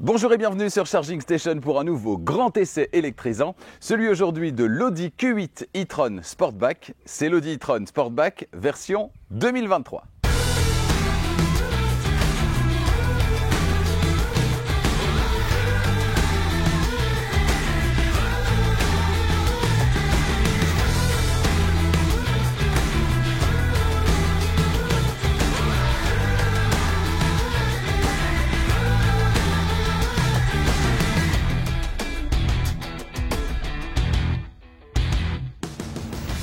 Bonjour et bienvenue sur Charging Station pour un nouveau grand essai électrisant, celui aujourd'hui de l'Audi Q8 e-tron Sportback. C'est l'Audi e-tron Sportback version 2023.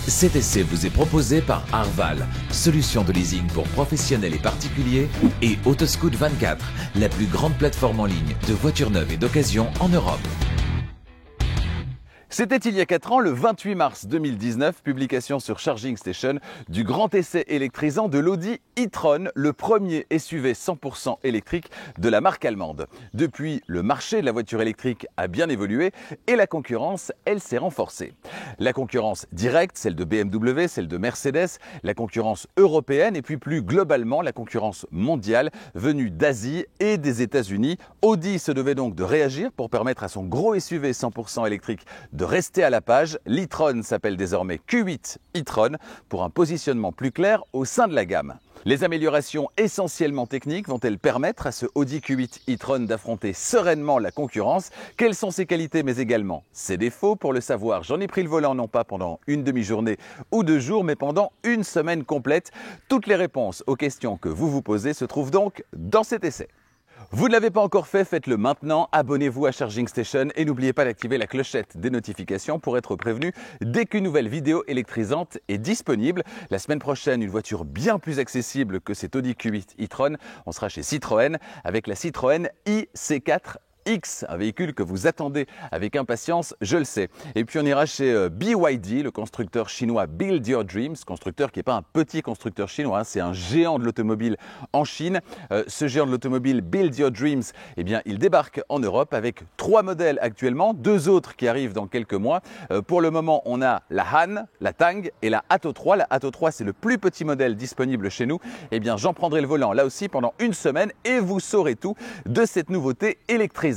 Cet essai vous est proposé par Arval, solution de leasing pour professionnels et particuliers, et Autoscout24, la plus grande plateforme en ligne de voitures neuves et d'occasion en Europe. C'était il y a 4 ans, le 28 mars 2019, publication sur Charging Station du grand essai électrisant de l'Audi e-tron, le premier SUV 100% électrique de la marque allemande. Depuis, le marché de la voiture électrique a bien évolué et la concurrence, elle s'est renforcée. La concurrence directe, celle de BMW, celle de Mercedes, la concurrence européenne et puis plus globalement la concurrence mondiale venue d'Asie et des États-Unis. Audi se devait donc de réagir pour permettre à son gros SUV 100% électrique de rester à la page. L'e-tron s'appelle désormais Q8 e-tron pour un positionnement plus clair au sein de la gamme. Les améliorations essentiellement techniques vont-elles permettre à ce Audi Q8 e-tron d'affronter sereinement la concurrence? Quelles sont ses qualités mais également ses défauts? Pour le savoir, j'en ai pris le volant non pas pendant une demi-journée ou 2 jours mais pendant une semaine complète. Toutes les réponses aux questions que vous vous posez se trouvent donc dans cet essai. Vous ne l'avez pas encore fait, faites-le maintenant, abonnez-vous à Charging Station et n'oubliez pas d'activer la clochette des notifications pour être prévenu dès qu'une nouvelle vidéo électrisante est disponible. La semaine prochaine, une voiture bien plus accessible que cet Audi Q8 e-tron. On sera chez Citroën avec la Citroën IC4 X, un véhicule que vous attendez avec impatience, je le sais. Et puis on ira chez BYD, le constructeur chinois Build Your Dreams, constructeur qui n'est pas un petit constructeur chinois, hein, c'est un géant de l'automobile en Chine. Ce géant de l'automobile Build Your Dreams, eh bien, il débarque en Europe avec 3 modèles actuellement, 2 autres qui arrivent dans quelques mois. Pour le moment, on a la Han, la Tang et la Atto 3. La Atto 3, c'est le plus petit modèle disponible chez nous. Eh bien, j'en prendrai le volant là aussi pendant une semaine et vous saurez tout de cette nouveauté électrique.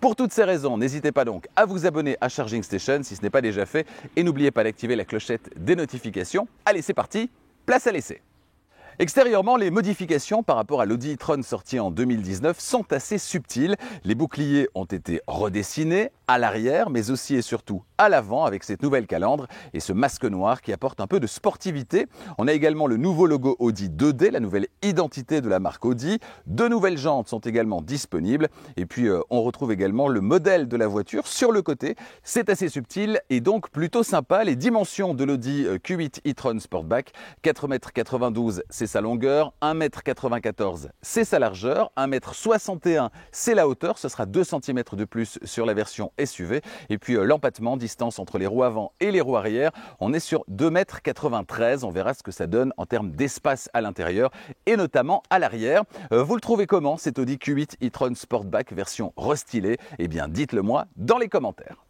Pour toutes ces raisons, n'hésitez pas donc à vous abonner à Charging Station si ce n'est pas déjà fait et n'oubliez pas d'activer la clochette des notifications. Allez, c'est parti, place à l'essai. Extérieurement, les modifications par rapport à l'Audi e-tron sorti en 2019 sont assez subtiles. Les boucliers ont été redessinés à l'arrière, mais aussi et surtout à l'avant avec cette nouvelle calandre et ce masque noir qui apporte un peu de sportivité. On a également le nouveau logo Audi 2D, la nouvelle identité de la marque Audi. 2 nouvelles jantes sont également disponibles. Et puis, on retrouve également le modèle de la voiture sur le côté. C'est assez subtil et donc plutôt sympa. Les dimensions de l'Audi Q8 e-tron Sportback, 4,92 m, c'est sa longueur, 1,94 m, c'est sa largeur, 1,61 m, c'est la hauteur. Ce sera 2 cm de plus sur la version SUV. Et puis, l'empattement, distance entre les roues avant et les roues arrière, on est sur 2,93 m. On verra ce que ça donne en termes d'espace à l'intérieur et notamment à l'arrière. Vous le trouvez comment cet Audi Q8 e-tron Sportback version restylée? Eh bien, dites-le moi dans les commentaires.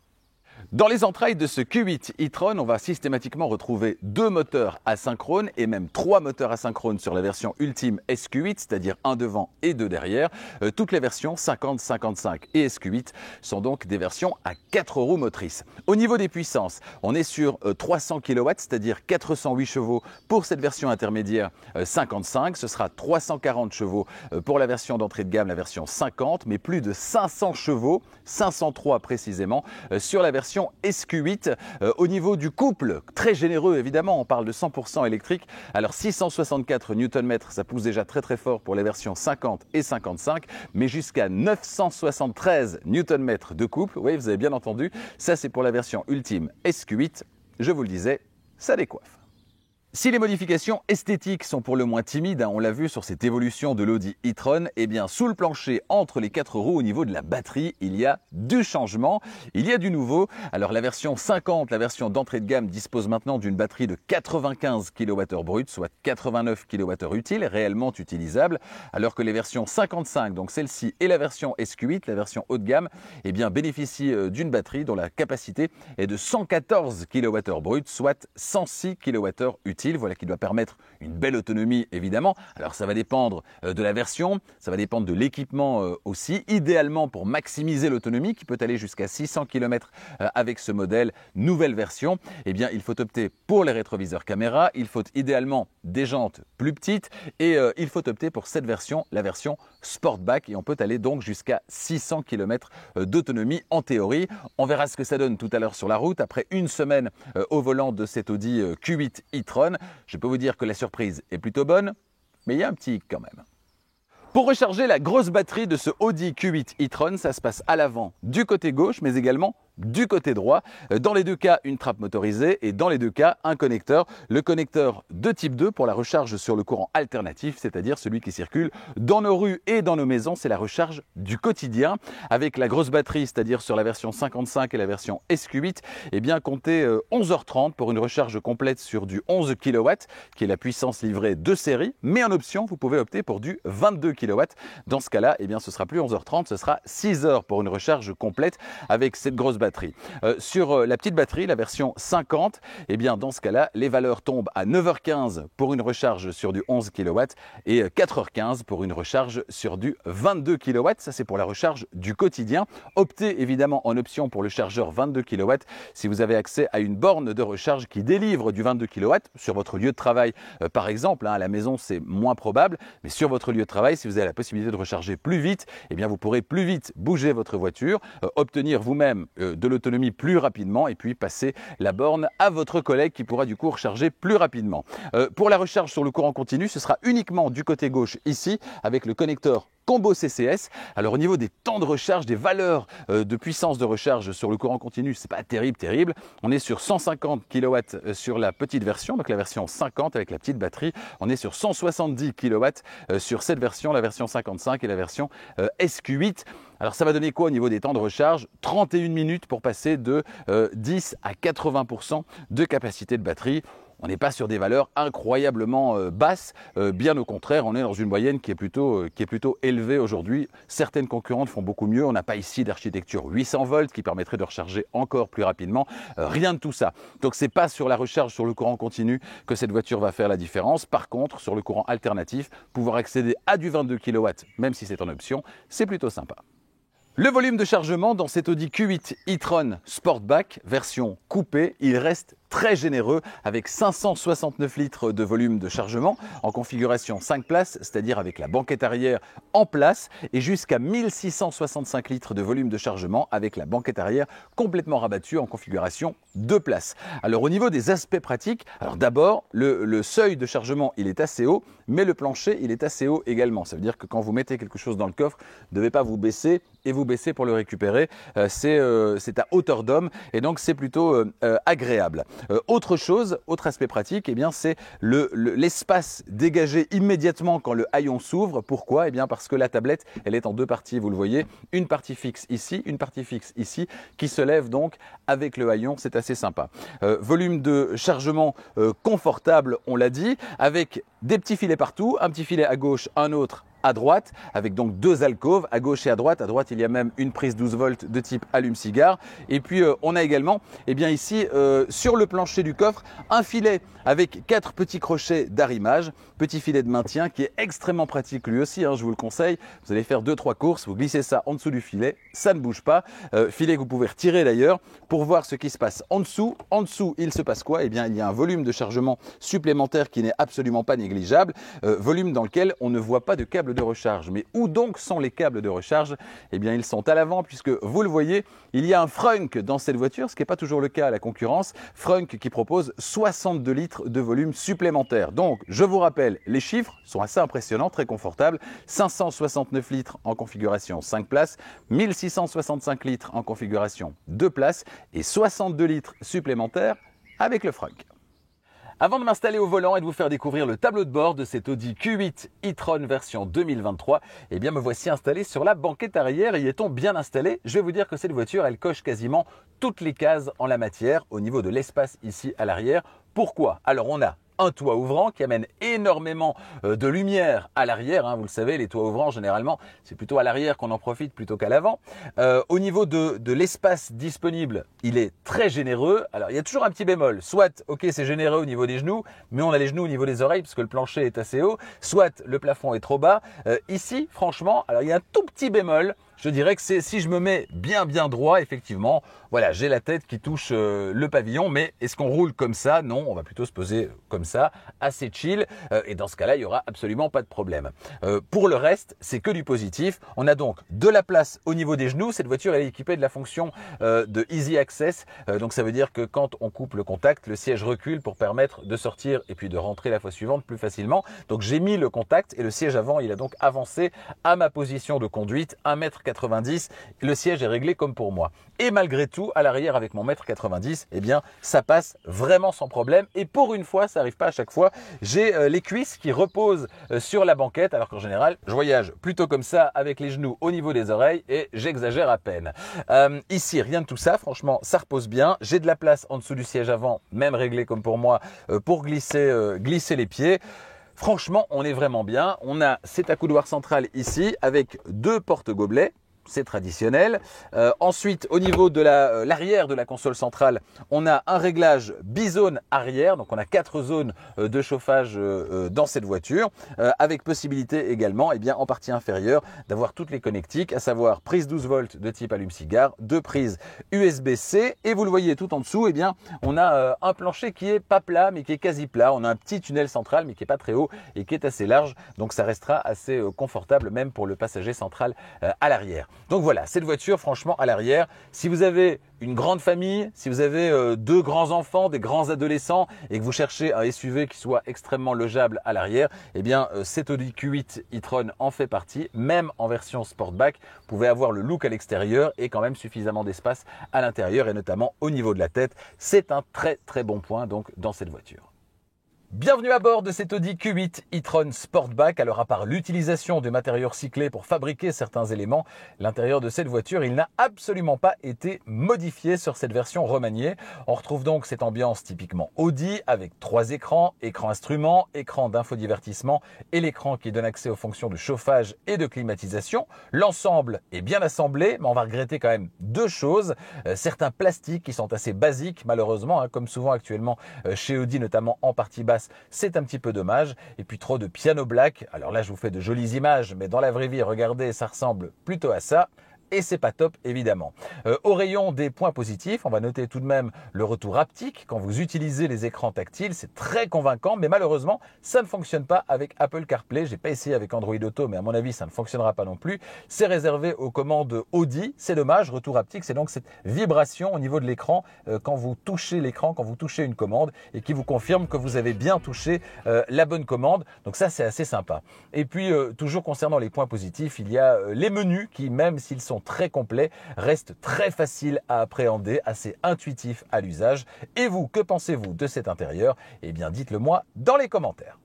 Dans les entrailles de ce Q8 e-tron, on va systématiquement retrouver 2 moteurs asynchrones et même 3 moteurs asynchrones sur la version ultime SQ8, c'est-à-dire un devant et 2 derrière. Toutes les versions 50, 55 et SQ8 sont donc des versions à 4 roues motrices. Au niveau des puissances, on est sur 300 kW, c'est-à-dire 408 chevaux pour cette version intermédiaire 55. Ce sera 340 chevaux pour la version d'entrée de gamme, la version 50, mais plus de 500 chevaux, 503 précisément, sur la version SQ8. Au niveau du couple, très généreux évidemment, on parle de 100% électrique. Alors 664 Nm, ça pousse déjà très très fort pour les versions 50 et 55, mais jusqu'à 973 Nm de couple, oui vous avez bien entendu, ça c'est pour la version ultime SQ8, je vous le disais, ça décoiffe. Si les modifications esthétiques sont pour le moins timides, on l'a vu sur cette évolution de l'Audi e-tron, eh bien sous le plancher, entre les 4 roues au niveau de la batterie, il y a du changement, il y a du nouveau. Alors la version 50, la version d'entrée de gamme, dispose maintenant d'une batterie de 95 kWh brut, soit 89 kWh utile, réellement utilisable, alors que les versions 55, donc celle-ci et la version SQ8, la version haut de gamme, eh bien bénéficient d'une batterie dont la capacité est de 114 kWh brut, soit 106 kWh utile. semble-t-il. Voilà qui doit permettre une belle autonomie évidemment. Alors ça va dépendre de la version, ça va dépendre de l'équipement aussi. Idéalement pour maximiser l'autonomie qui peut aller jusqu'à 600 km avec ce modèle nouvelle version, eh bien il faut opter pour les rétroviseurs caméra, il faut idéalement des jantes plus petites et il faut opter pour cette version, la version Sportback, et on peut aller donc jusqu'à 600 km d'autonomie en théorie. On verra ce que ça donne tout à l'heure sur la route après une semaine au volant de cet Audi Q8 e-tron. Je peux vous dire que la surprise est plutôt bonne, mais il y a un petit hic quand même. Pour recharger la grosse batterie de ce Audi Q8 e-tron, ça se passe à l'avant du côté gauche, mais également du côté droit. Dans les deux cas, une trappe motorisée et dans les deux cas, un connecteur. Le connecteur de type 2 pour la recharge sur le courant alternatif, c'est-à-dire celui qui circule dans nos rues et dans nos maisons. C'est la recharge du quotidien. Avec la grosse batterie, c'est-à-dire sur la version 55 et la version SQ8, eh bien comptez 11h30 pour une recharge complète sur du 11 kW, qui est la puissance livrée de série. Mais en option, vous pouvez opter pour du 22 kW. Dans ce cas-là, eh bien ce sera plus 11h30, ce sera 6 heures pour une recharge complète avec cette grosse batterie. Sur la petite batterie, la version 50, eh bien dans ce cas-là, les valeurs tombent à 9h15 pour une recharge sur du 11 kW et 4h15 pour une recharge sur du 22 kW. Ça, c'est pour la recharge du quotidien. Optez évidemment en option pour le chargeur 22 kW si vous avez accès à une borne de recharge qui délivre du 22 kW sur votre lieu de travail, par exemple. À la maison, c'est moins probable, mais sur votre lieu de travail, si vous avez la possibilité de recharger plus vite, eh bien vous pourrez plus vite bouger votre voiture, obtenir vous-même de l'autonomie plus rapidement et puis passer la borne à votre collègue qui pourra du coup recharger plus rapidement. Pour la recharge sur le courant continu, ce sera uniquement du côté gauche ici avec le connecteur combo CCS. Alors au niveau des temps de recharge, des valeurs de puissance de recharge sur le courant continu, c'est pas terrible. On est sur 150 kW sur la petite version, donc la version 50 avec la petite batterie. On est sur 170 kW sur cette version, la version 55 et la version SQ8. Alors ça va donner quoi au niveau des temps de recharge? 31 minutes pour passer de 10 à 80% de capacité de batterie. On n'est pas sur des valeurs incroyablement basses, bien au contraire, on est dans une moyenne qui est plutôt élevée aujourd'hui. Certaines concurrentes font beaucoup mieux, on n'a pas ici d'architecture 800 volts qui permettrait de recharger encore plus rapidement, rien de tout ça. Donc c'est pas sur la recharge sur le courant continu que cette voiture va faire la différence. Par contre, sur le courant alternatif, pouvoir accéder à du 22 kW, même si c'est en option, c'est plutôt sympa. Le volume de chargement dans cet Audi Q8 e-tron Sportback version coupée, il reste très généreux avec 569 litres de volume de chargement en configuration 5 places, c'est-à-dire avec la banquette arrière en place, et jusqu'à 1665 litres de volume de chargement avec la banquette arrière complètement rabattue en configuration 2 places. Alors au niveau des aspects pratiques, alors d'abord le seuil de chargement il est assez haut, mais le plancher il est assez haut également. Ça veut dire que quand vous mettez quelque chose dans le coffre, vous ne devez pas vous baisser et vous baisser pour le récupérer. C'est à hauteur d'homme et donc c'est plutôt agréable. Autre aspect pratique, eh bien, c'est l'espace dégagé immédiatement quand le haillon s'ouvre. Pourquoi? Eh bien, parce que la tablette, elle est en deux parties, vous le voyez. Une partie fixe ici, une partie fixe ici, qui se lève donc avec le haillon. C'est assez sympa. Volume de chargement confortable, on l'a dit, avec des petits filets partout, un petit filet à gauche, un autre à droite, avec donc deux alcôves à gauche et à droite. À droite, il y a même une prise 12 volts de type allume-cigare. Et puis, on a également, eh bien ici, sur le plancher du coffre, un filet avec 4 petits crochets d'arrimage, petit filet de maintien qui est extrêmement pratique lui aussi, hein, je vous le conseille. Vous allez faire 2-3 courses, vous glissez ça en dessous du filet, ça ne bouge pas. Filet que vous pouvez retirer d'ailleurs pour voir ce qui se passe en dessous. En dessous, il se passe quoi? Eh bien, il y a un volume de chargement supplémentaire qui n'est absolument pas négligeable, volume dans lequel on ne voit pas de câble de recharge. Mais où donc sont les câbles de recharge? Eh bien, ils sont à l'avant puisque vous le voyez, il y a un Frunk dans cette voiture, ce qui n'est pas toujours le cas à la concurrence. Frunk qui propose 62 litres de volume supplémentaire. Donc, je vous rappelle, les chiffres sont assez impressionnants, très confortables. 569 litres en configuration 5 places, 1665 litres en configuration 2 places et 62 litres supplémentaires avec le Frunk. Avant de m'installer au volant et de vous faire découvrir le tableau de bord de cet Audi Q8 e-tron version 2023, eh bien me voici installé sur la banquette arrière. Y est-on bien installé? Je vais vous dire que cette voiture, elle coche quasiment toutes les cases en la matière au niveau de l'espace ici à l'arrière. Pourquoi? Alors on a un toit ouvrant qui amène énormément de lumière à l'arrière. Hein, vous le savez, les toits ouvrants, généralement, c'est plutôt à l'arrière qu'on en profite plutôt qu'à l'avant. Au niveau de l'espace disponible, il est très généreux. Alors, il y a toujours un petit bémol. Soit, ok, c'est généreux au niveau des genoux, mais on a les genoux au niveau des oreilles parce que le plancher est assez haut. Soit, le plafond est trop bas. Ici, franchement, alors il y a un tout petit bémol. Je dirais que c'est si je me mets bien droit, effectivement, voilà, j'ai la tête qui touche le pavillon, mais est-ce qu'on roule comme ça? Non, on va plutôt se poser comme ça, assez chill, et dans ce cas-là, il n'y aura absolument pas de problème. Pour le reste, c'est que du positif. On a donc de la place au niveau des genoux. Cette voiture elle est équipée de la fonction de Easy Access, donc ça veut dire que quand on coupe le contact, le siège recule pour permettre de sortir et puis de rentrer la fois suivante plus facilement. Donc j'ai mis le contact et le siège avant, il a donc avancé à ma position de conduite, 1,90 m. Le siège est réglé comme pour moi. Et malgré tout, à l'arrière avec mon 1,90 m, eh bien, ça passe vraiment sans problème. Et pour une fois, ça n'arrive pas à chaque fois. J'ai les cuisses qui reposent sur la banquette, alors qu'en général, je voyage plutôt comme ça avec les genoux au niveau des oreilles et j'exagère à peine. Ici, rien de tout ça. Franchement, ça repose bien. J'ai de la place en dessous du siège avant, même réglé comme pour moi, pour glisser les pieds. Franchement, on est vraiment bien. On a cet accoudoir central ici avec deux porte-gobelets. C'est traditionnel. Ensuite, au niveau de l'arrière de la console centrale, on a un réglage bizone arrière. Donc, on a 4 zones de chauffage dans cette voiture, avec possibilité également, en partie inférieure, d'avoir toutes les connectiques, à savoir prise 12 volts de type allume-cigare, 2 prises USB-C. Et vous le voyez tout en dessous, on a un plancher qui est pas plat, mais qui est quasi plat. On a un petit tunnel central, mais qui est pas très haut et qui est assez large. Donc, ça restera assez confortable, même pour le passager central à l'arrière. Donc voilà, cette voiture, franchement, à l'arrière, si vous avez une grande famille, si vous avez 2 grands enfants, des grands adolescents et que vous cherchez un SUV qui soit extrêmement logeable à l'arrière, cet Audi Q8 e-tron en fait partie. Même en version Sportback, vous pouvez avoir le look à l'extérieur et quand même suffisamment d'espace à l'intérieur et notamment au niveau de la tête. C'est un très bon point donc dans cette voiture. Bienvenue à bord de cet Audi Q8 e-tron Sportback. Alors à part l'utilisation de matériaux recyclés pour fabriquer certains éléments, l'intérieur de cette voiture, il n'a absolument pas été modifié sur cette version remaniée. On retrouve donc cette ambiance typiquement Audi avec 3 écrans, écran instrument, écran d'infodivertissement et l'écran qui donne accès aux fonctions de chauffage et de climatisation. L'ensemble est bien assemblé, mais on va regretter quand même 2 choses. Certains plastiques qui sont assez basiques malheureusement, comme souvent actuellement chez Audi, notamment en partie basse. C'est un petit peu dommage. Et puis trop de piano black. Alors là, je vous fais de jolies images, mais dans la vraie vie, regardez, ça ressemble plutôt à ça. Et c'est pas top, évidemment. Au rayon des points positifs, on va noter tout de même le retour haptique. Quand vous utilisez les écrans tactiles, c'est très convaincant, mais malheureusement, ça ne fonctionne pas avec Apple CarPlay. J'ai pas essayé avec Android Auto, mais à mon avis, ça ne fonctionnera pas non plus. C'est réservé aux commandes Audi. C'est dommage. Retour haptique, c'est donc cette vibration au niveau de l'écran quand vous touchez l'écran, quand vous touchez une commande et qui vous confirme que vous avez bien touché la bonne commande. Donc ça, c'est assez sympa. Et puis, toujours concernant les points positifs, il y a les menus qui, même s'ils sont très complet, reste très facile à appréhender, assez intuitif à l'usage. Et vous, que pensez-vous de cet intérieur? Dites-le moi dans les commentaires.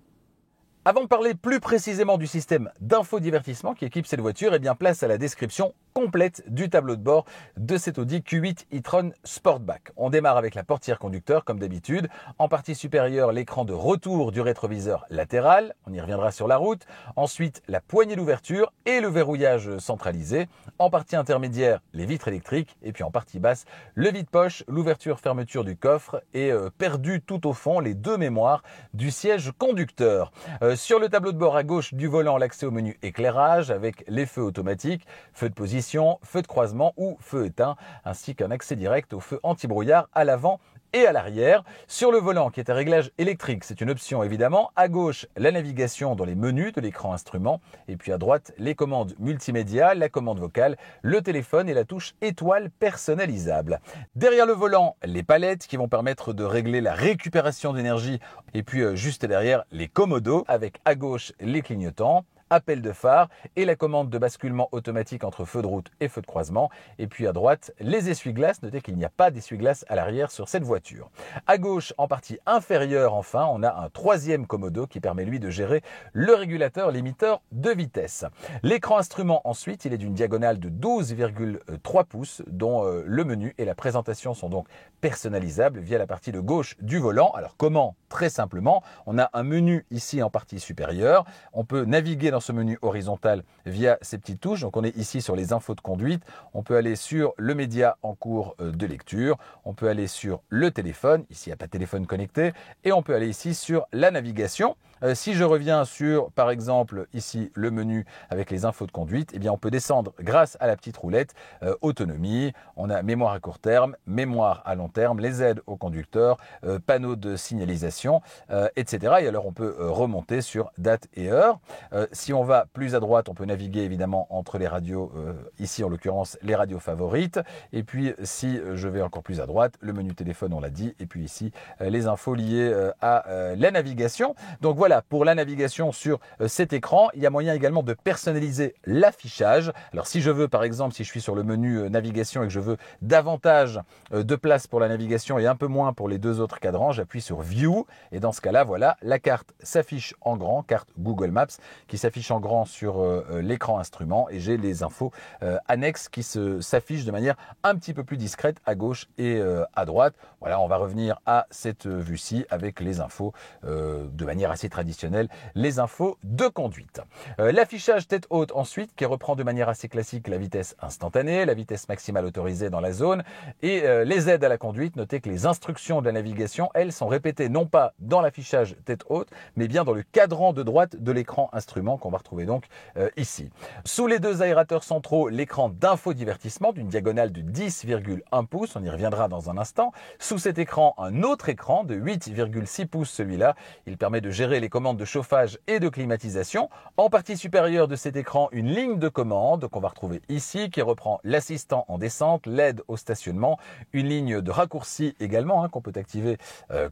Avant de parler plus précisément du système d'infodivertissement qui équipe cette voiture, place à la description complète du tableau de bord de cet Audi Q8 e-tron Sportback. On démarre avec la portière conducteur comme d'habitude. En partie supérieure, l'écran de retour du rétroviseur latéral. On y reviendra sur la route. Ensuite, la poignée d'ouverture et le verrouillage centralisé. En partie intermédiaire, les vitres électriques. Et puis en partie basse, le vide-poche, l'ouverture-fermeture du coffre et perdu tout au fond les 2 mémoires du siège conducteur. Sur le tableau de bord à gauche du volant, l'accès au menu éclairage avec les feux automatiques, feu de position, feu de croisement ou feu éteint, ainsi qu'un accès direct au feu anti-brouillard à l'avant et à l'arrière. Sur le volant qui est à réglage électrique, c'est une option évidemment. À gauche, la navigation dans les menus de l'écran instrument. Et puis à droite, les commandes multimédia, la commande vocale, le téléphone et la touche étoile personnalisable. Derrière le volant, les palettes qui vont permettre de régler la récupération d'énergie. Et puis juste derrière, les commodos avec à gauche les clignotants. appel de phare et la commande de basculement automatique entre feu de route et feu de croisement. Et puis à droite, les essuie-glaces. Notez qu'il n'y a pas d'essuie-glaces à l'arrière sur cette voiture. À gauche, en partie inférieure enfin, on a un troisième commodo qui permet lui de gérer le régulateur limiteur de vitesse. L'écran instrument ensuite, il est d'une diagonale de 12,3 pouces dont le menu et la présentation sont donc personnalisables via la partie de gauche du volant. Alors comment? Très simplement, on a un menu ici en partie supérieure. On peut naviguer dans ce menu horizontal via ces petites touches. Donc on est ici sur les infos de conduite. On peut aller sur le média en cours de lecture. On peut aller sur le téléphone. Ici, il n'y a pas de téléphone connecté. Et on peut aller ici sur la navigation. Si je reviens sur, par exemple, ici, le menu avec les infos de conduite, eh bien, on peut descendre grâce à la petite roulette autonomie. On a mémoire à court terme, mémoire à long terme, les aides au conducteur, panneaux de signalisation, etc. Et alors, on peut remonter sur date et heure. Si on va plus à droite, on peut naviguer évidemment entre les radios, ici en l'occurrence, les radios favorites. Et puis, si je vais encore plus à droite, le menu téléphone, on l'a dit. Et puis ici, les infos liées à la navigation. Donc voilà, pour la navigation sur cet écran, il y a moyen également de personnaliser l'affichage. Alors si je veux, par exemple, si je suis sur le menu navigation et que je veux davantage de place pour la navigation et un peu moins pour les deux autres cadrans, j'appuie sur View et dans ce cas-là, voilà, la carte s'affiche en grand, carte Google Maps qui s'affiche en grand sur l'écran instrument et j'ai les infos annexes qui s'affichent de manière un petit peu plus discrète à gauche et à droite. Voilà, on va revenir à cette vue-ci avec les infos de manière assez traditionnelle, les infos de conduite. L'affichage tête haute ensuite qui reprend de manière assez classique la vitesse instantanée, la vitesse maximale autorisée dans la zone et les aides à la conduite. Notez que les instructions de la navigation, elles, sont répétées non pas dans l'affichage tête haute, mais bien dans le cadran de droite de l'écran instrument qu'on va retrouver donc ici. Sous les deux aérateurs centraux, l'écran d'infodivertissement d'une diagonale de 10,1 pouces, on y reviendra dans un instant. Sous cet écran, un autre écran de 8,6 pouces, celui-là, il permet de gérer les commandes de chauffage et de climatisation. En partie supérieure de cet écran, une ligne de commande qu'on va retrouver ici qui reprend l'assistant en descente, l'aide au stationnement, une ligne de raccourci également qu'on peut activer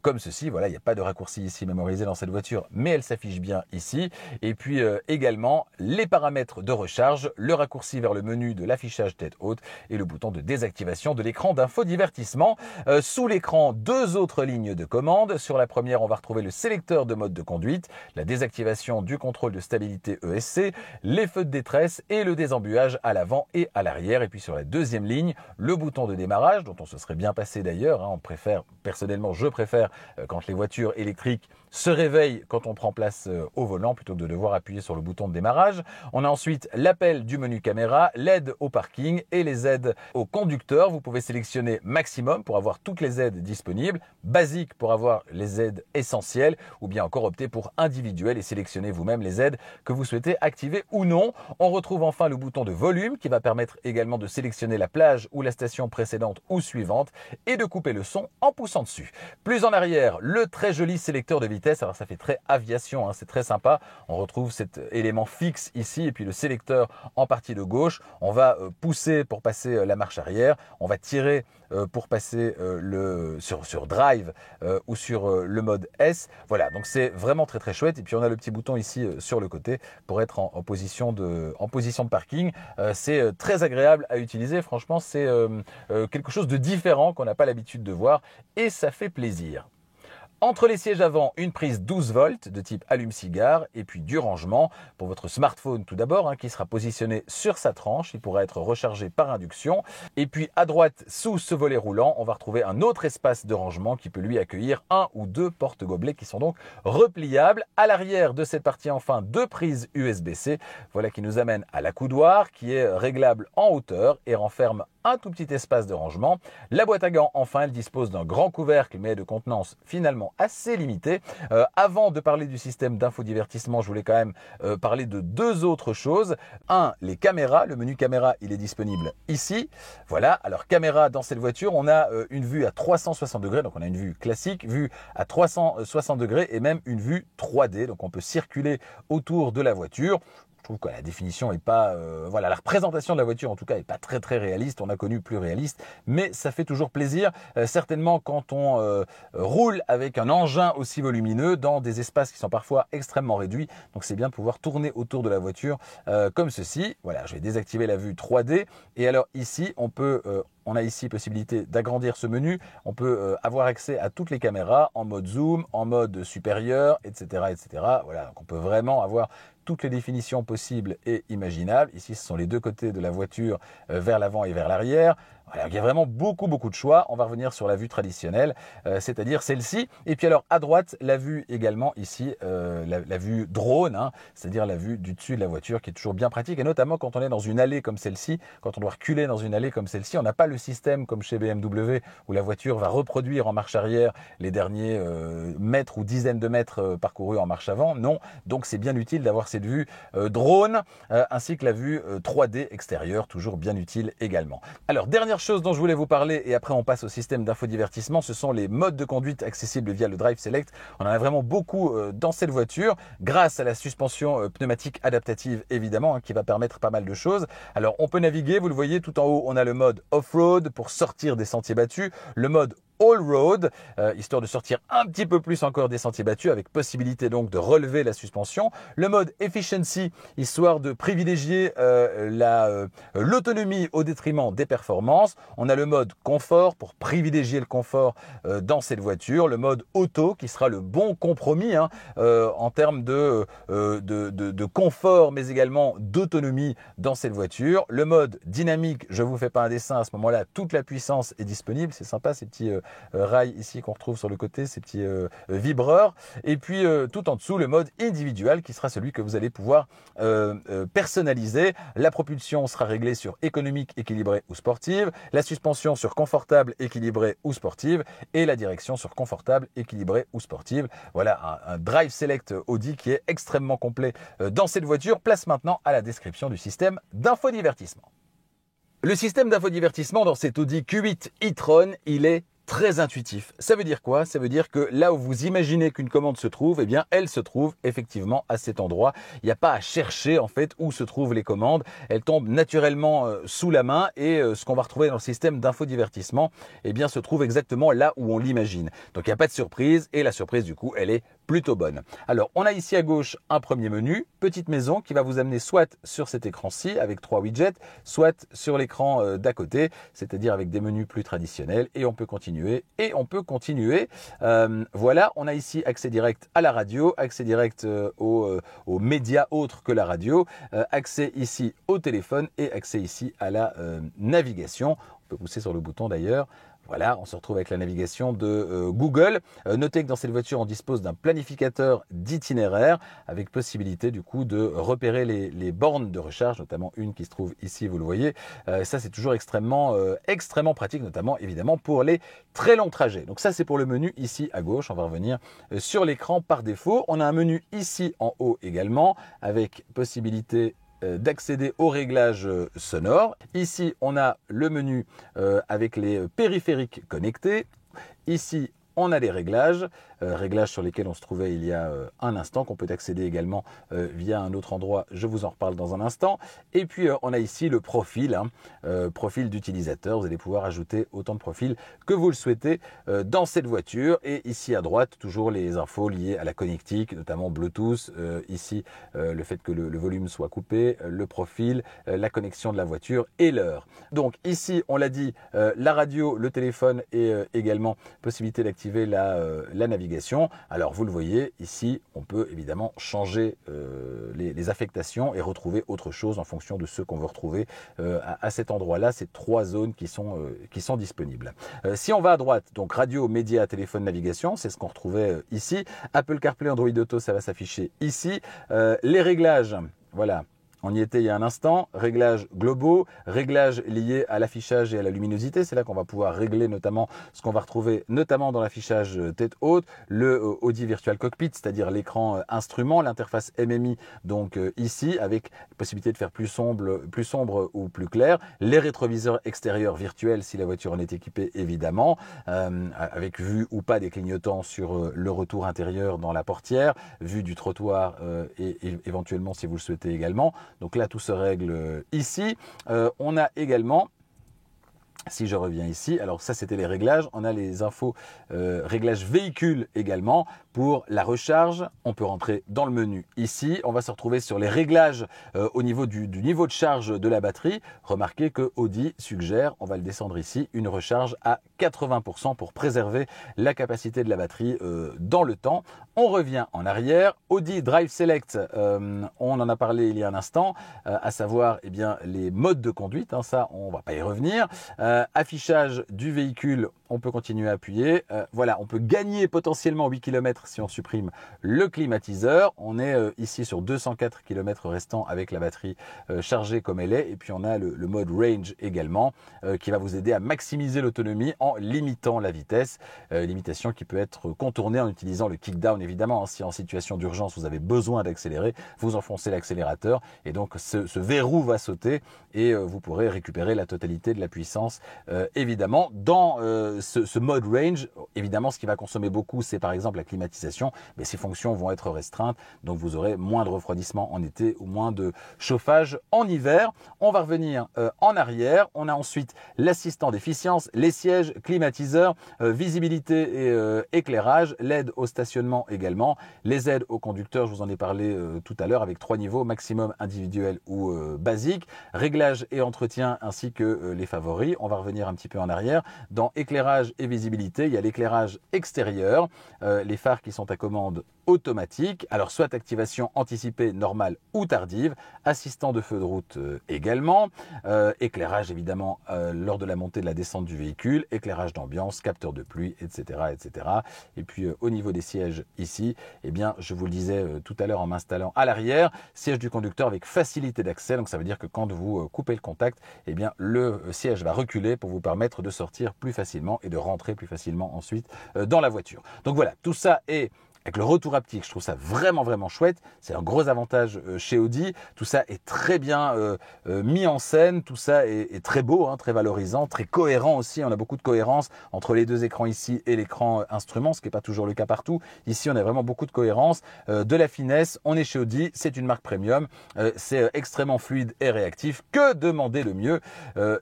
comme ceci. Voilà, il n'y a pas de raccourci ici mémorisé dans cette voiture, mais elle s'affiche bien ici. Et puis également les paramètres de recharge, le raccourci vers le menu de l'affichage tête haute et le bouton de désactivation de l'écran d'infodivertissement. Sous l'écran, deux autres lignes de commande. Sur la première, on va retrouver le sélecteur de mode de conduite, la désactivation du contrôle de stabilité ESC, les feux de détresse et le désembuage à l'avant et à l'arrière. Et puis sur la deuxième ligne, le bouton de démarrage, dont on se serait bien passé d'ailleurs. On préfère, personnellement, je préfère quand les voitures électriques se réveillent quand on prend place au volant plutôt que de devoir appuyer sur le bouton de démarrage. On a ensuite l'appel du menu caméra, l'aide au parking et les aides au conducteur. Vous pouvez sélectionner maximum pour avoir toutes les aides disponibles, basique pour avoir les aides essentielles ou bien encore opter pour individuel et sélectionner vous-même les aides que vous souhaitez activer ou non. On retrouve enfin le bouton de volume qui va permettre également de sélectionner la plage ou la station précédente ou suivante et de couper le son en poussant dessus. Plus en arrière, le très joli sélecteur de vitesse. Alors ça fait très aviation, c'est très sympa. On retrouve cet élément fixe ici et puis le sélecteur en partie de gauche. On va pousser pour passer la marche arrière. On va tirer pour passer sur drive ou sur le mode S. Voilà, donc c'est vraiment très très chouette. Et puis on a le petit bouton ici sur le côté pour être en position de parking. C'est très agréable à utiliser. Franchement, c'est quelque chose de différent qu'on n'a pas l'habitude de voir et ça fait plaisir. Entre les sièges avant, une prise 12 volts de type allume-cigare et puis du rangement pour votre smartphone tout d'abord qui sera positionné sur sa tranche. Il pourra être rechargé par induction. Et puis à droite, sous ce volet roulant, on va retrouver un autre espace de rangement qui peut lui accueillir un ou deux porte-gobelets qui sont donc repliables. À l'arrière de cette partie enfin, deux prises USB-C. Voilà qui nous amène à l'accoudoir qui est réglable en hauteur et renferme un tout petit espace de rangement. La boîte à gants, enfin, elle dispose d'un grand couvercle mais de contenance finalement assez limitée. Avant de parler du système d'infodivertissement, je voulais quand même parler de deux autres choses. Un, les caméras. Le menu caméra, il est disponible ici. Voilà, alors caméra dans cette voiture, on a une vue à 360 degrés, donc on a une vue classique, vue à 360 degrés et même une vue 3D, donc on peut circuler autour de la voiture. Je trouve que la définition est pas, voilà, la représentation de la voiture en tout cas est pas très très réaliste. On a connu plus réaliste, mais ça fait toujours plaisir, certainement quand on roule avec un engin aussi volumineux dans des espaces qui sont parfois extrêmement réduits. Donc c'est bien de pouvoir tourner autour de la voiture comme ceci. Voilà, je vais désactiver la vue 3D et alors ici on a ici possibilité d'agrandir ce menu. On peut avoir accès à toutes les caméras en mode zoom, en mode supérieur, etc., etc. Voilà, donc on peut vraiment avoir toutes les définitions possibles et imaginables. Ici, ce sont les deux côtés de la voiture vers l'avant et vers l'arrière. Voilà, il y a vraiment beaucoup de choix. On va revenir sur la vue traditionnelle, c'est-à-dire celle-ci. Et puis alors à droite, la vue également ici, la vue drone, hein, c'est-à-dire la vue du dessus de la voiture qui est toujours bien pratique. Et notamment quand on est dans une allée comme celle-ci, quand on doit reculer dans une allée comme celle-ci, on n'a pas le système comme chez BMW où la voiture va reproduire en marche arrière les derniers mètres ou dizaines de mètres parcourus en marche avant. Non, donc c'est bien utile d'avoir cette vue drone ainsi que la vue 3D extérieure, toujours bien utile également. Alors dernière chose dont je voulais vous parler et après on passe au système d'infodivertissement, ce sont les modes de conduite accessibles via le Drive Select. On en a vraiment beaucoup dans cette voiture grâce à la suspension pneumatique adaptative évidemment, hein, qui va permettre pas mal de choses. Alors on peut naviguer, vous le voyez tout en haut, on a le mode off-road pour sortir des sentiers battus, le mode all-road, histoire de sortir un petit peu plus encore des sentiers battus avec possibilité donc de relever la suspension. Le mode efficiency, histoire de privilégier l'autonomie au détriment des performances. On a le mode confort pour privilégier le confort dans cette voiture. Le mode auto qui sera le bon compromis hein, en termes de confort mais également d'autonomie dans cette voiture. Le mode dynamique, je vous fais pas un dessin à ce moment-là, toute la puissance est disponible. C'est sympa ces petits rails ici qu'on retrouve sur le côté, ces petits vibreurs. Et puis tout en dessous, le mode individuel qui sera celui que vous allez pouvoir personnaliser. La propulsion sera réglée sur économique, équilibrée ou sportive. La suspension sur confortable, équilibrée ou sportive. Et la direction sur confortable, équilibrée ou sportive. Voilà un Drive Select Audi qui est extrêmement complet dans cette voiture. Place maintenant à la description du système d'infodivertissement. Le système d'infodivertissement dans cet Audi Q8 e-tron, il est très intuitif. Ça veut dire quoi? Ça veut dire que là où vous imaginez qu'une commande se trouve, eh bien, elle se trouve effectivement à cet endroit. Il n'y a pas à chercher en fait où se trouvent les commandes. Elles tombent naturellement sous la main et ce qu'on va retrouver dans le système d'infodivertissement, eh bien, se trouve exactement là où on l'imagine. Donc, il n'y a pas de surprise et la surprise du coup, elle est plutôt bonne. Alors, on a ici à gauche un premier menu, petite maison qui va vous amener soit sur cet écran-ci avec 3 widgets, soit sur l'écran d'à côté, c'est-à-dire avec des menus plus traditionnels et on peut continuer. Voilà, on a ici accès direct à la radio, accès direct aux médias autres que la radio, accès ici au téléphone et accès ici à la navigation. On peut pousser sur le bouton d'ailleurs. Voilà, on se retrouve avec la navigation de Google. Notez que dans cette voiture, on dispose d'un planificateur d'itinéraire avec possibilité du coup de repérer les bornes de recharge, notamment une qui se trouve ici, vous le voyez. Ça, c'est toujours extrêmement pratique, notamment évidemment pour les très longs trajets. Donc ça, c'est pour le menu ici à gauche. On va revenir sur l'écran par défaut. On a un menu ici en haut également avec possibilité d'accéder aux réglages sonores. Ici, on a le menu avec les périphériques connectés. Ici, on a les réglages sur lesquels on se trouvait il y a un instant, qu'on peut accéder également via un autre endroit, je vous en reparle dans un instant. Et puis on a ici le profil, profil d'utilisateur, vous allez pouvoir ajouter autant de profils que vous le souhaitez dans cette voiture. Et ici à droite, toujours les infos liées à la connectique, notamment Bluetooth, ici le fait que le volume soit coupé, le profil, la connexion de la voiture et l'heure. Donc ici, on l'a dit, la radio, le téléphone et également possibilité d'activer la navigation. Alors vous le voyez ici, on peut évidemment changer les affectations et retrouver autre chose en fonction de ce qu'on veut retrouver à cet endroit-là. C'est 3 zones qui sont disponibles. Si on va à droite, donc radio, médias, téléphone, navigation, c'est ce qu'on retrouvait ici. Apple CarPlay, Android Auto, ça va s'afficher ici. Les réglages, voilà. On y était il y a un instant, réglages globaux, réglages liés à l'affichage et à la luminosité. C'est là qu'on va pouvoir régler notamment ce qu'on va retrouver notamment dans l'affichage tête haute, le Audi Virtual Cockpit, c'est-à-dire l'écran instrument, l'interface MMI donc ici avec la possibilité de faire plus sombre ou plus clair, les rétroviseurs extérieurs virtuels si la voiture en est équipée évidemment, avec vue ou pas des clignotants sur le retour intérieur dans la portière, vue du trottoir et éventuellement si vous le souhaitez également. Donc là, tout se règle ici. On a également, si je reviens ici, alors ça c'était les réglages, on a les infos réglages véhicule également. Pour la recharge, on peut rentrer dans le menu ici. On va se retrouver sur les réglages au niveau du niveau de charge de la batterie. Remarquez que Audi suggère, on va le descendre ici, une recharge à 80% pour préserver la capacité de la batterie dans le temps. On revient en arrière. Audi Drive Select, on en a parlé il y a un instant, à savoir eh bien, les modes de conduite. Ça, on va pas y revenir. Affichage du véhicule, on peut continuer à appuyer. Voilà, on peut gagner potentiellement 8 km si on supprime le climatiseur. On est ici sur 204 km restants avec la batterie chargée comme elle est. Et puis on a le mode range également qui va vous aider à maximiser l'autonomie en limitant la vitesse. Limitation qui peut être contournée en utilisant le kickdown évidemment. Si en situation d'urgence vous avez besoin d'accélérer, vous enfoncez l'accélérateur et donc ce verrou va sauter et vous pourrez récupérer la totalité de la puissance évidemment. Dans ce mode range, évidemment ce qui va consommer beaucoup c'est par exemple la climatisation, mais ces fonctions vont être restreintes, donc vous aurez moins de refroidissement en été ou moins de chauffage en hiver. On va revenir en arrière, on a ensuite l'assistant d'efficience, les sièges, climatiseurs, visibilité et éclairage, l'aide au stationnement également, les aides aux conducteurs, je vous en ai parlé tout à l'heure avec 3 niveaux, maximum, individuel ou basique, réglage et entretien ainsi que les favoris. On va revenir un petit peu en arrière. Dans éclairage et visibilité, il y a l'éclairage extérieur, les phares qui sont à commande automatique, alors soit activation anticipée, normale ou tardive, assistant de feu de route également, éclairage évidemment lors de la montée de la descente du véhicule, éclairage d'ambiance, capteur de pluie, etc. etc. Et puis au niveau des sièges ici, eh bien, je vous le disais tout à l'heure en m'installant à l'arrière, siège du conducteur avec facilité d'accès, donc ça veut dire que quand vous coupez le contact, eh bien, le siège va reculer pour vous permettre de sortir plus facilement et de rentrer plus facilement ensuite dans la voiture. Donc voilà, tout ça est avec le retour haptique, je trouve ça vraiment chouette. C'est un gros avantage chez Audi. Tout ça est très bien mis en scène. Tout ça est très beau, très valorisant, très cohérent aussi. On a beaucoup de cohérence entre les deux écrans ici et l'écran instrument, ce qui n'est pas toujours le cas partout. Ici, on a vraiment beaucoup de cohérence, de la finesse. On est chez Audi, c'est une marque premium. C'est extrêmement fluide et réactif. Que demander le mieux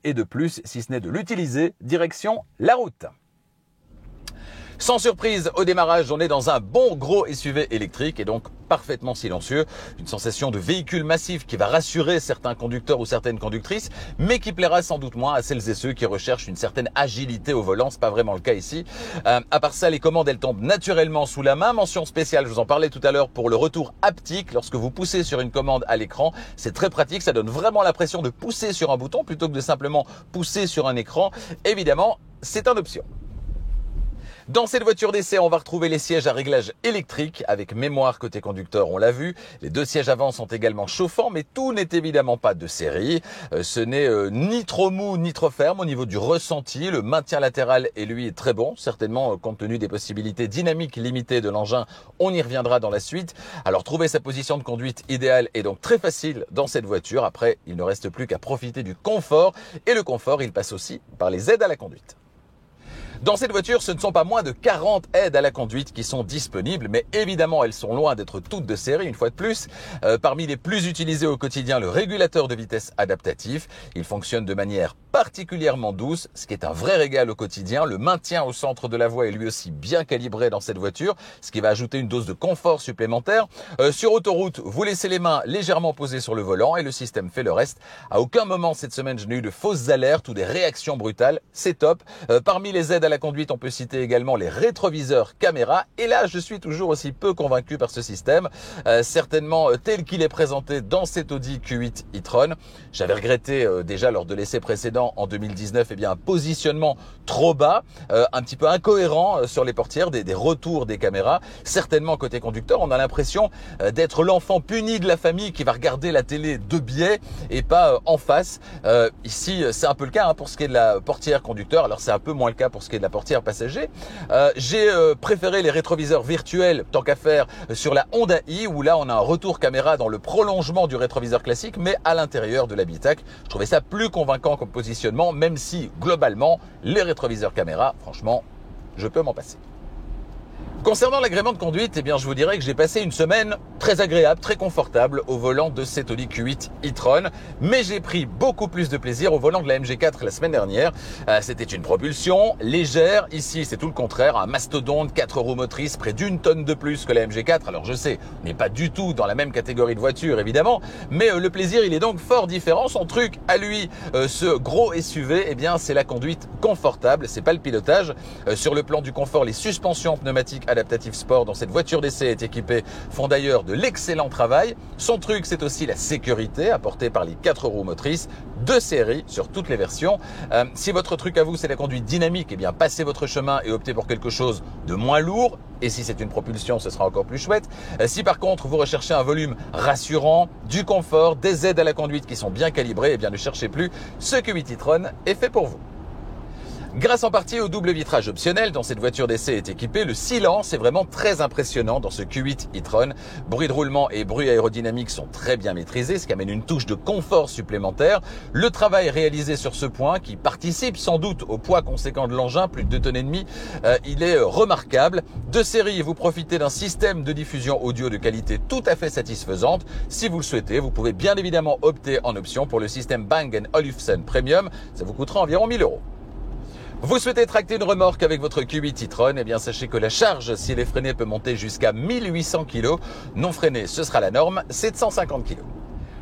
et de plus, si ce n'est de l'utiliser direction la route. Sans surprise, au démarrage, on est dans un bon gros SUV électrique et donc parfaitement silencieux. Une sensation de véhicule massif qui va rassurer certains conducteurs ou certaines conductrices, mais qui plaira sans doute moins à celles et ceux qui recherchent une certaine agilité au volant. C'est pas vraiment le cas ici. À part ça, les commandes, elles tombent naturellement sous la main. Mention spéciale, je vous en parlais tout à l'heure pour le retour haptique. Lorsque vous poussez sur une commande à l'écran, c'est très pratique. Ça donne vraiment l'impression de pousser sur un bouton plutôt que de simplement pousser sur un écran. Évidemment, c'est une option. Dans cette voiture d'essai, on va retrouver les sièges à réglage électrique avec mémoire côté conducteur, on l'a vu. Les deux sièges avant sont également chauffants, mais tout n'est évidemment pas de série. Ce n'est ni trop mou ni trop ferme au niveau du ressenti. Le maintien latéral est lui très bon, certainement compte tenu des possibilités dynamiques limitées de l'engin. On y reviendra dans la suite. Alors trouver sa position de conduite idéale est donc très facile dans cette voiture. Après, il ne reste plus qu'à profiter du confort. Et le confort, il passe aussi par les aides à la conduite. Dans cette voiture, ce ne sont pas moins de 40 aides à la conduite qui sont disponibles, mais évidemment, elles sont loin d'être toutes de série, une fois de plus. Parmi les plus utilisées au quotidien, le régulateur de vitesse adaptatif. Il fonctionne de manière particulièrement douce, ce qui est un vrai régal au quotidien. Le maintien au centre de la voie est lui aussi bien calibré dans cette voiture, ce qui va ajouter une dose de confort supplémentaire. Sur autoroute, vous laissez les mains légèrement posées sur le volant et le système fait le reste. À aucun moment cette semaine, je n'ai eu de fausses alertes ou des réactions brutales. C'est top. Parmi les aides à la conduite, on peut citer également les rétroviseurs caméra. Et là, je suis toujours aussi peu convaincu par ce système, certainement tel qu'il est présenté dans cet Audi Q8 e-tron. J'avais regretté déjà lors de l'essai précédent en 2019, un positionnement trop bas, un petit peu incohérent sur les portières, des retours des caméras. Certainement côté conducteur, on a l'impression d'être l'enfant puni de la famille qui va regarder la télé de biais et pas en face. Ici, c'est un peu le cas pour ce qui est de la portière conducteur. Alors c'est un peu moins le cas pour ce qui est de la portière passager. J'ai préféré les rétroviseurs virtuels tant qu'à faire sur la Honda i, où là on a un retour caméra dans le prolongement du rétroviseur classique, mais à l'intérieur de l'habitacle. Je trouvais ça plus convaincant comme positionnement, même si globalement les rétroviseurs caméra, franchement, je peux m'en passer. Concernant l'agrément de conduite, je vous dirais que j'ai passé une semaine très agréable, très confortable au volant de cet Audi Q8 e-tron, mais j'ai pris beaucoup plus de plaisir au volant de la MG4 la semaine dernière. C'était une propulsion légère. Ici, c'est tout le contraire, un mastodonte 4 roues motrices, près d'une tonne de plus que la MG4. Alors je sais, on n'est pas du tout dans la même catégorie de voiture évidemment, mais le plaisir il est donc fort différent. Son truc à lui, ce gros SUV, c'est la conduite confortable, c'est pas le pilotage. Sur le plan du confort, les suspensions pneumatiques adaptatif sport dont cette voiture d'essai est équipée font d'ailleurs de l'excellent travail. Son truc, c'est aussi la sécurité apportée par les 4 roues motrices de série sur toutes les versions. Si votre truc à vous, c'est la conduite dynamique, passez votre chemin et optez pour quelque chose de moins lourd. Et si c'est une propulsion, ce sera encore plus chouette. Si par contre, vous recherchez un volume rassurant, du confort, des aides à la conduite qui sont bien calibrées, ne cherchez plus. Ce Q8 e-tron est fait pour vous. Grâce en partie au double vitrage optionnel dont cette voiture d'essai est équipée, le silence est vraiment très impressionnant dans ce Q8 e-tron. Bruit de roulement et bruit aérodynamique sont très bien maîtrisés, ce qui amène une touche de confort supplémentaire. Le travail réalisé sur ce point, qui participe sans doute au poids conséquent de l'engin, plus de 2,5 tonnes, il est remarquable. De série, vous profitez d'un système de diffusion audio de qualité tout à fait satisfaisante. Si vous le souhaitez, vous pouvez bien évidemment opter en option pour le système Bang & Olufsen Premium. Ça vous coûtera environ 1 000 €. Vous souhaitez tracter une remorque avec votre Q8 e-tron, sachez que la charge, si elle est freinée, peut monter jusqu'à 1800 kg. Non freinée, ce sera la norme, c'est de 150 kg.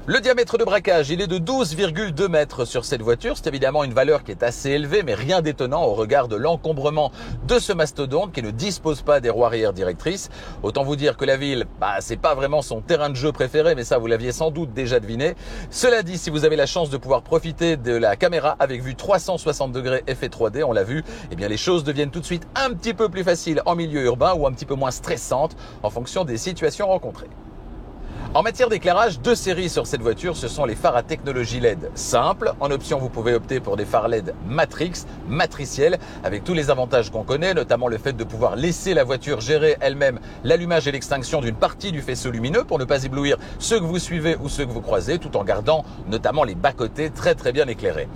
Le diamètre de braquage, il est de 12,2 mètres sur cette voiture. C'est évidemment une valeur qui est assez élevée, mais rien d'étonnant au regard de l'encombrement de ce mastodonte qui ne dispose pas des roues arrière directrices. Autant vous dire que la ville, c'est pas vraiment son terrain de jeu préféré, mais ça vous l'aviez sans doute déjà deviné. Cela dit, si vous avez la chance de pouvoir profiter de la caméra avec vue 360 degrés effet 3D, on l'a vu, les choses deviennent tout de suite un petit peu plus faciles en milieu urbain ou un petit peu moins stressantes en fonction des situations rencontrées. En matière d'éclairage, 2 séries sur cette voiture, ce sont les phares à technologie LED simple. En option, vous pouvez opter pour des phares LED Matrix, matriciels, avec tous les avantages qu'on connaît, notamment le fait de pouvoir laisser la voiture gérer elle-même l'allumage et l'extinction d'une partie du faisceau lumineux pour ne pas éblouir ceux que vous suivez ou ceux que vous croisez, tout en gardant notamment les bas-côtés très très bien éclairés.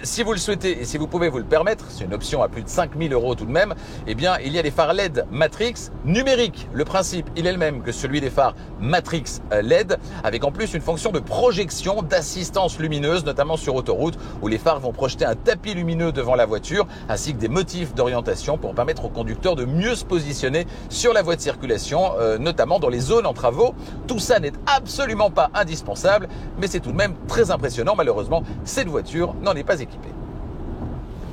Si vous le souhaitez et si vous pouvez vous le permettre, c'est une option à plus de 5 000 € tout de même, il y a des phares LED Matrix numériques. Le principe, il est le même que celui des phares Matrix LED, avec en plus une fonction de projection, d'assistance lumineuse, notamment sur autoroute, où les phares vont projeter un tapis lumineux devant la voiture, ainsi que des motifs d'orientation pour permettre au conducteur de mieux se positionner sur la voie de circulation, notamment dans les zones en travaux. Tout ça n'est absolument pas indispensable, mais c'est tout de même très impressionnant. Malheureusement, cette voiture n'en est pas équipée.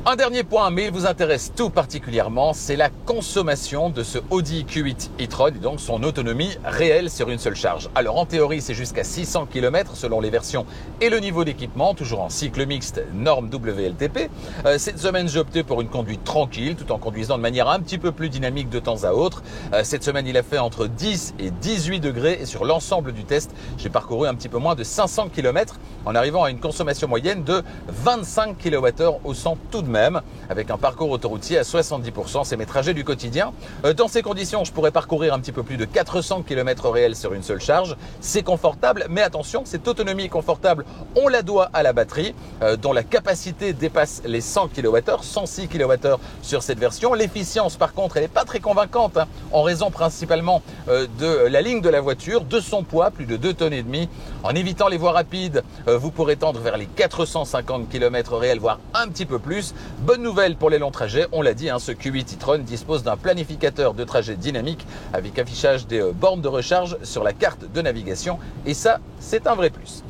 Un dernier point, mais il vous intéresse tout particulièrement, c'est la consommation de ce Audi Q8 e-tron et donc son autonomie réelle sur une seule charge. Alors en théorie, c'est jusqu'à 600 km selon les versions et le niveau d'équipement, toujours en cycle mixte norme WLTP. Cette semaine, j'ai opté pour une conduite tranquille, tout en conduisant de manière un petit peu plus dynamique de temps à autre. Cette semaine, il a fait entre 10 et 18 degrés et sur l'ensemble du test, j'ai parcouru un petit peu moins de 500 km en arrivant à une consommation moyenne de 25 kWh au 100 tout de même, avec un parcours autoroutier à 70%. C'est mes trajets du quotidien. Dans ces conditions, je pourrais parcourir un petit peu plus de 400 km réels sur une seule charge. C'est confortable, mais attention, cette autonomie confortable, on la doit à la batterie, dont la capacité dépasse les 100 kWh, 106 kWh sur cette version. L'efficience, par contre, elle n'est pas très convaincante, en raison principalement de la ligne de la voiture, de son poids, plus de 2,5 tonnes. En évitant les voies rapides, vous pourrez tendre vers les 450 km réels, voire un petit peu plus. Bonne nouvelle pour les longs trajets, on l'a dit, ce Q8 e-tron dispose d'un planificateur de trajet dynamique avec affichage des bornes de recharge sur la carte de navigation et ça, c'est un vrai plus.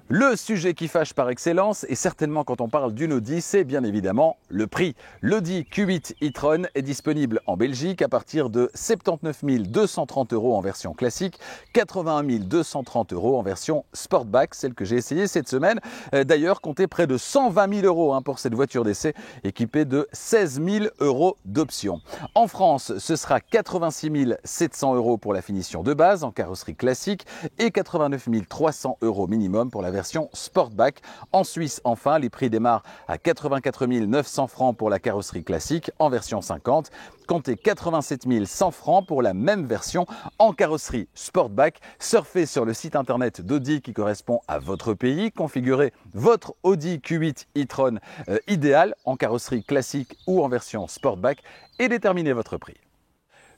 Le sujet qui fâche par excellence, et certainement quand on parle d'une Audi, c'est bien évidemment le prix. L'Audi Q8 e-tron est disponible en Belgique à partir de 79 230 € en version classique, 81 230 € en version Sportback, celle que j'ai essayée cette semaine. D'ailleurs, comptez près de 120 000 € pour cette voiture d'essai équipée de 16 000 € d'options. En France, ce sera 86 700 € pour la finition de base en carrosserie classique et 89 300 € minimum pour la version Sportback. En Suisse, enfin, les prix démarrent à 84 900 francs pour la carrosserie classique en version 50. Comptez 87 100 francs pour la même version en carrosserie Sportback. Surfez sur le site internet d'Audi qui correspond à votre pays. Configurez votre Audi Q8 e-tron idéal en carrosserie classique ou en version Sportback et déterminez votre prix.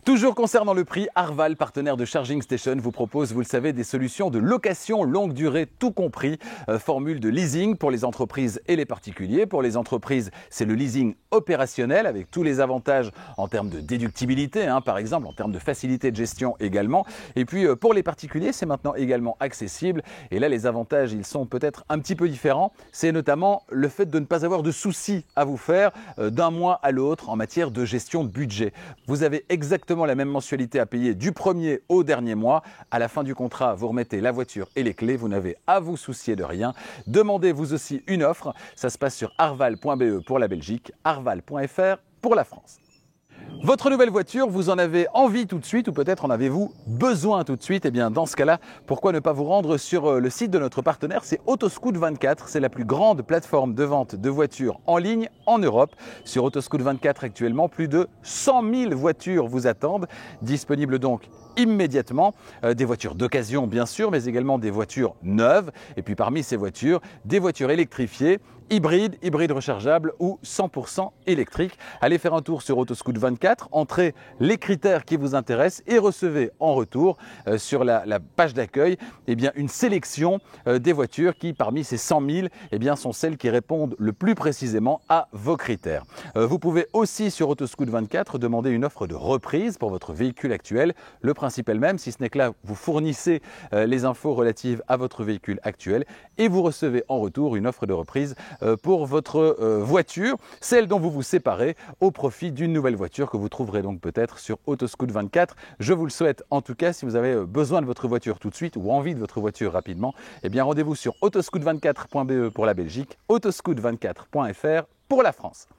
Toujours concernant le prix, Arval, partenaire de Charging Station, vous propose, vous le savez, des solutions de location longue durée, tout compris. Formule de leasing pour les entreprises et les particuliers. Pour les entreprises, c'est le leasing opérationnel avec tous les avantages en termes de déductibilité, par exemple, en termes de facilité de gestion également. Et puis pour les particuliers, c'est maintenant également accessible. Et là, les avantages, ils sont peut-être un petit peu différents. C'est notamment le fait de ne pas avoir de soucis à vous faire d'un mois à l'autre en matière de gestion de budget. Vous avez exactement la même mensualité à payer du premier au dernier mois. À la fin du contrat, vous remettez la voiture et les clés. Vous n'avez à vous soucier de rien. Demandez vous aussi une offre. Ça se passe sur arval.be pour la Belgique, arval.fr pour la France. Votre nouvelle voiture, vous en avez envie tout de suite ou peut-être en avez-vous besoin tout de suite? Eh bien, dans ce cas-là, pourquoi ne pas vous rendre sur le site de notre partenaire? C'est Autoscout24, c'est la plus grande plateforme de vente de voitures en ligne en Europe. Sur Autoscout24, actuellement, plus de 100 000 voitures vous attendent, disponibles donc immédiatement. Des voitures d'occasion, bien sûr, mais également des voitures neuves. Et puis parmi ces voitures, des voitures électrifiées, hybrides rechargeables ou 100% électriques. Allez faire un tour sur Autoscout24, entrez les critères qui vous intéressent et recevez en retour sur la page d'accueil une sélection des voitures qui, parmi ces 100 000, sont celles qui répondent le plus précisément à vos critères. Vous pouvez aussi sur Autoscout24 demander une offre de reprise pour votre véhicule actuel. Le principe est le même, si ce n'est que là, vous fournissez les infos relatives à votre véhicule actuel et vous recevez en retour une offre de reprise pour votre voiture, celle dont vous vous séparez au profit d'une nouvelle voiture que vous trouverez donc peut-être sur Autoscout24. Je vous le souhaite en tout cas. Si vous avez besoin de votre voiture tout de suite ou envie de votre voiture rapidement, rendez-vous sur autoscout24.be pour la Belgique, autoscout24.fr pour la France.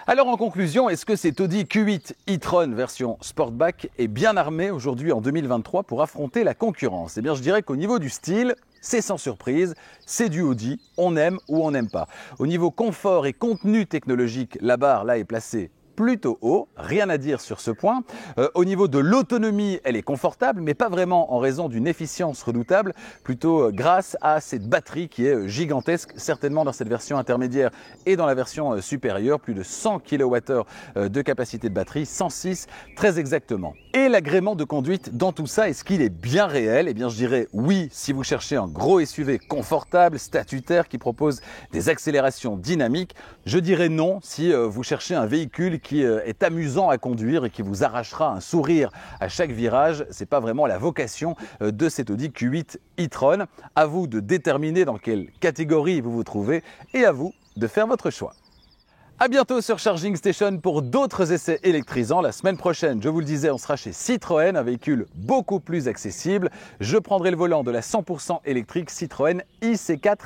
Alors en conclusion, est-ce que cet Audi Q8 e-tron version Sportback est bien armé aujourd'hui en 2023 pour affronter la concurrence? Eh bien je dirais qu'au niveau du style, c'est sans surprise, c'est du Audi, on aime ou on n'aime pas. Au niveau confort et contenu technologique, la barre là est placée plutôt haut, rien à dire sur ce point. Au niveau de l'autonomie, elle est confortable, mais pas vraiment en raison d'une efficience redoutable, plutôt grâce à cette batterie qui est gigantesque, certainement dans cette version intermédiaire et dans la version supérieure, plus de 100 kWh de capacité de batterie, 106 très exactement. Et l'agrément de conduite dans tout ça, est-ce qu'il est bien réel? Eh bien je dirais oui si vous cherchez un gros SUV confortable, statutaire, qui propose des accélérations dynamiques. Je dirais non si vous cherchez un véhicule qui est amusant à conduire et qui vous arrachera un sourire à chaque virage. Ce n'est pas vraiment la vocation de cet Audi Q8 e-tron. À vous de déterminer dans quelle catégorie vous vous trouvez et à vous de faire votre choix. À bientôt sur Charging Station pour d'autres essais électrisants. La semaine prochaine, je vous le disais, on sera chez Citroën, un véhicule beaucoup plus accessible. Je prendrai le volant de la 100% électrique Citroën IC4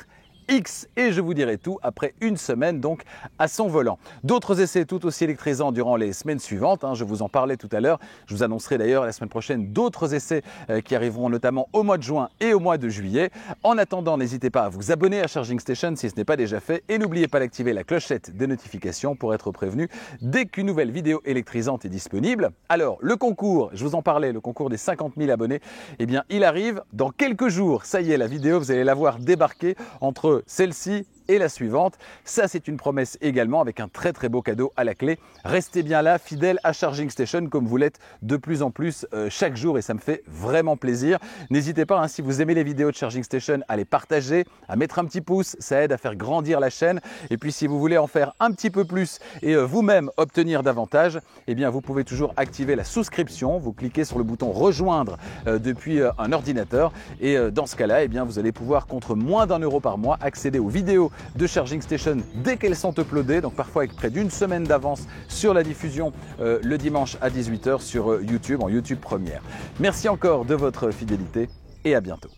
X et je vous dirai tout après une semaine donc à son volant. D'autres essais tout aussi électrisants durant les semaines suivantes, je vous en parlais tout à l'heure. Je vous annoncerai d'ailleurs la semaine prochaine d'autres essais qui arriveront notamment au mois de juin et au mois de juillet. En attendant, n'hésitez pas à vous abonner à Charging Station si ce n'est pas déjà fait et n'oubliez pas d'activer la clochette des notifications pour être prévenu dès qu'une nouvelle vidéo électrisante est disponible. Alors le concours, je vous en parlais, le concours des 50 000 abonnés, il arrive dans quelques jours. Ça y est, la vidéo, vous allez la voir débarquer entre celle-ci et la suivante. Ça, c'est une promesse également avec un très beau cadeau à la clé. Restez bien là, fidèles à Charging Station comme vous l'êtes de plus en plus chaque jour et ça me fait vraiment plaisir. N'hésitez pas, si vous aimez les vidéos de Charging Station, à les partager, à mettre un petit pouce, ça aide à faire grandir la chaîne. Et puis si vous voulez en faire un petit peu plus et vous-même obtenir davantage, eh bien vous pouvez toujours activer la souscription. Vous cliquez sur le bouton rejoindre depuis un ordinateur et dans ce cas-là, eh bien vous allez pouvoir contre moins d'€1 par mois accéder aux vidéos de Charging Station dès qu'elles sont uploadées, donc parfois avec près d'une semaine d'avance sur la diffusion le dimanche à 18 h sur YouTube, en YouTube Première. Merci encore de votre fidélité et à bientôt.